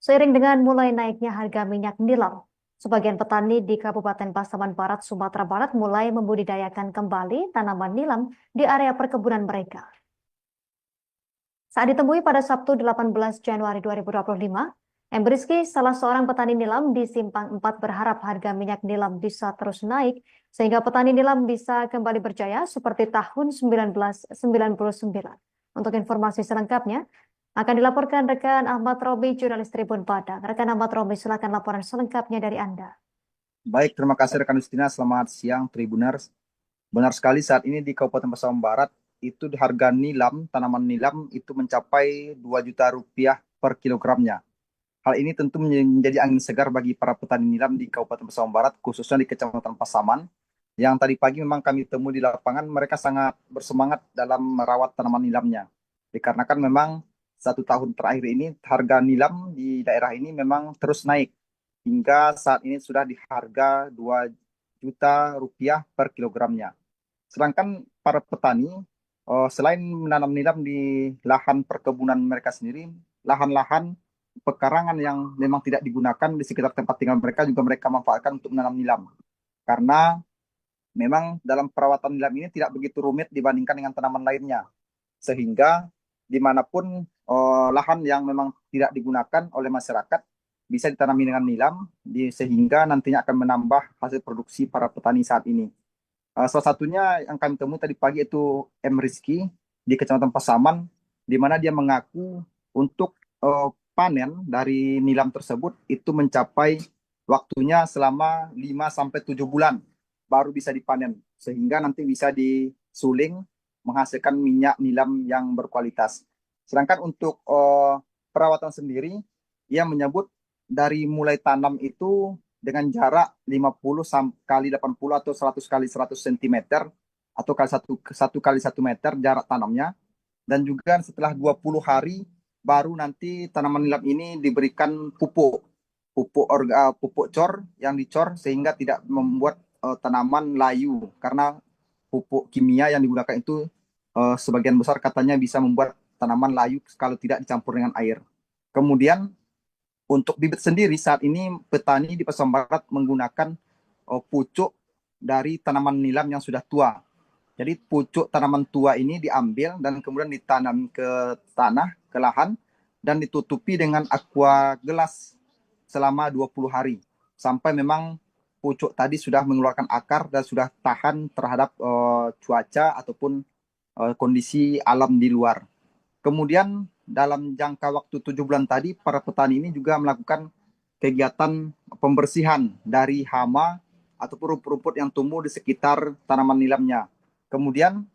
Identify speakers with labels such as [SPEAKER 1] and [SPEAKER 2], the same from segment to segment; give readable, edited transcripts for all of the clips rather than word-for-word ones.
[SPEAKER 1] Seiring dengan mulai naiknya harga minyak nilam, sebagian petani di Kabupaten Pasaman Barat, Sumatera Barat mulai membudidayakan kembali tanaman nilam di area perkebunan mereka. Saat ditemui pada Sabtu 18 Januari 2025, Rizky, salah seorang petani nilam di Simpang 4 berharap harga minyak nilam bisa terus naik sehingga petani nilam bisa kembali berjaya seperti tahun 1999. Untuk informasi selengkapnya, akan dilaporkan rekan Ahmad Robi, jurnalis Tribun Padang. Rekan Ahmad Robi, silakan laporan selengkapnya dari Anda.
[SPEAKER 2] Baik, terima kasih rekan Justina. Selamat siang, Tribuners. Benar sekali saat ini di Kabupaten Pasaman Barat itu harga nilam, tanaman nilam itu mencapai 2 juta rupiah per kilogramnya. Hal ini tentu menjadi angin segar bagi para petani nilam di Kabupaten Pasaman Barat, khususnya di Kecamatan Pasaman. Yang tadi pagi memang kami temui di lapangan, mereka sangat bersemangat dalam merawat tanaman nilamnya. Dikarenakan memang 1 tahun terakhir ini harga nilam di daerah ini memang terus naik hingga saat ini sudah di harga 2 juta rupiah per kilogramnya. Sedangkan para petani selain menanam nilam di lahan perkebunan mereka sendiri, lahan-lahan pekarangan yang memang tidak digunakan di sekitar tempat tinggal mereka juga mereka manfaatkan untuk menanam nilam. Karena memang dalam perawatan nilam ini tidak begitu rumit dibandingkan dengan tanaman lainnya. Sehingga dimanapun lahan yang memang tidak digunakan oleh masyarakat bisa ditanami dengan nilam sehingga nantinya akan menambah hasil produksi para petani saat ini. Salah satunya yang kami temui tadi pagi itu Rizky di Kecamatan Pasaman, di mana dia mengaku untuk panen dari nilam tersebut itu mencapai waktunya selama 5 sampai 7 bulan baru bisa dipanen sehingga nanti bisa disuling menghasilkan minyak nilam yang berkualitas. Sedangkan untuk perawatan sendiri, ia menyebut dari mulai tanam itu dengan jarak 50 kali 80 atau 100 kali 100 cm atau kali 1 kali 1 meter jarak tanamnya, dan juga setelah 20 hari baru nanti tanaman nilam ini diberikan pupuk cor yang dicor sehingga tidak membuat tanaman layu karena pupuk kimia yang digunakan itu sebagian besar katanya bisa membuat tanaman layu kalau tidak dicampur dengan air. Kemudian untuk bibit sendiri saat ini petani di Pasaman Barat menggunakan pucuk dari tanaman nilam yang sudah tua. Jadi pucuk tanaman tua ini diambil dan kemudian ditanam ke tanah, ke lahan, dan ditutupi dengan aqua gelas selama 20 hari. Sampai memang pucuk tadi sudah mengeluarkan akar dan sudah tahan terhadap cuaca ataupun kondisi alam di luar. Kemudian dalam jangka waktu 7 bulan tadi, para petani ini juga melakukan kegiatan pembersihan dari hama ataupun rumput-rumput yang tumbuh di sekitar tanaman nilamnya. Kemudian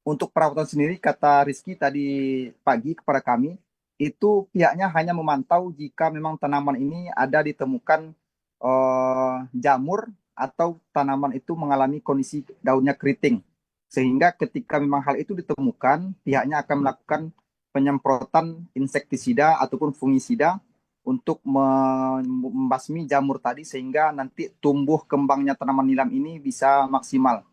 [SPEAKER 2] untuk perawatan sendiri, kata Rizky tadi pagi kepada kami, itu pihaknya hanya memantau jika memang tanaman ini ada ditemukan jamur atau tanaman itu mengalami kondisi daunnya keriting. Sehingga ketika memang hal itu ditemukan, pihaknya akan melakukan penyemprotan insektisida ataupun fungisida untuk membasmi jamur tadi sehingga nanti tumbuh kembangnya tanaman nilam ini bisa maksimal.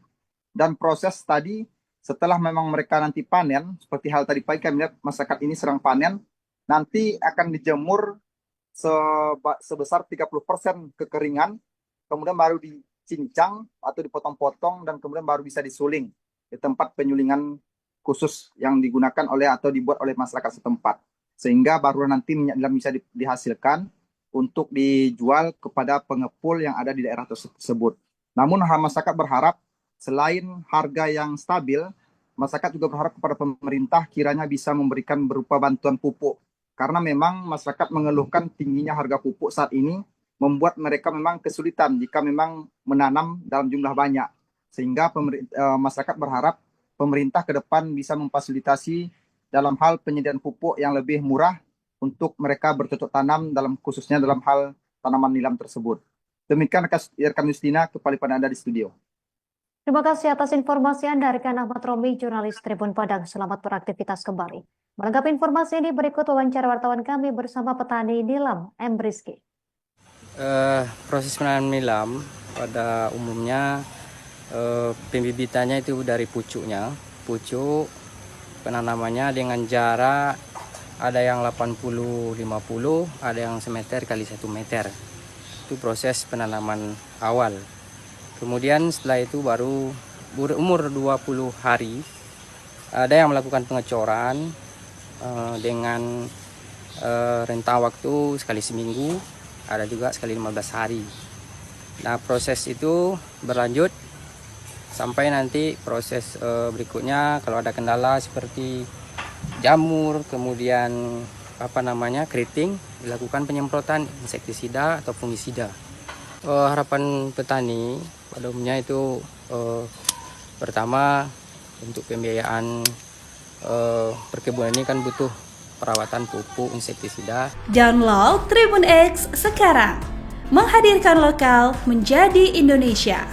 [SPEAKER 2] Dan proses tadi setelah memang mereka nanti panen, seperti hal tadi pagi kami lihat masyarakat ini sedang panen, nanti akan dijemur sebesar 30% kekeringan, kemudian baru dicincang atau dipotong-potong dan kemudian baru bisa disuling di tempat penyulingan khusus yang digunakan oleh atau dibuat oleh masyarakat setempat. Sehingga baru nanti minyak nilam bisa dihasilkan untuk dijual kepada pengepul yang ada di daerah tersebut. Namun masyarakat berharap selain harga yang stabil, masyarakat juga berharap kepada pemerintah kiranya bisa memberikan berupa bantuan pupuk. Karena memang masyarakat mengeluhkan tingginya harga pupuk saat ini membuat mereka memang kesulitan jika memang menanam dalam jumlah banyak. Sehingga masyarakat berharap pemerintah ke depan bisa memfasilitasi dalam hal penyediaan pupuk yang lebih murah untuk mereka bercocok tanam khususnya dalam hal tanaman nilam tersebut. Demikian rekan Justina, kembali pada Anda di studio.
[SPEAKER 1] Terima kasih atas informasi Anda, rekan Ahmad Romi, jurnalis Tribun Padang. Selamat beraktivitas kembali. Melengkapi informasi ini, berikut wawancara wartawan kami bersama petani nilam, Rizky.
[SPEAKER 3] Proses penanaman nilam pada umumnya pembibitannya itu dari pucuk penanamannya dengan jarak ada yang 80-50, ada yang semeter kali 1 meter. Itu proses penanaman awal. Kemudian setelah itu baru berumur 20 hari, ada yang melakukan pengecoran dengan rentang waktu sekali seminggu, ada juga sekali 15 hari. Nah, proses itu berlanjut sampai nanti proses berikutnya kalau ada kendala seperti jamur, kemudian keriting, dilakukan penyemprotan insektisida atau fungisida. Harapan petani pada umumnya itu pertama untuk pembiayaan perkebunan ini kan butuh perawatan pupuk insektisida.
[SPEAKER 4] Download Tribun X sekarang, menghadirkan lokal menjadi Indonesia.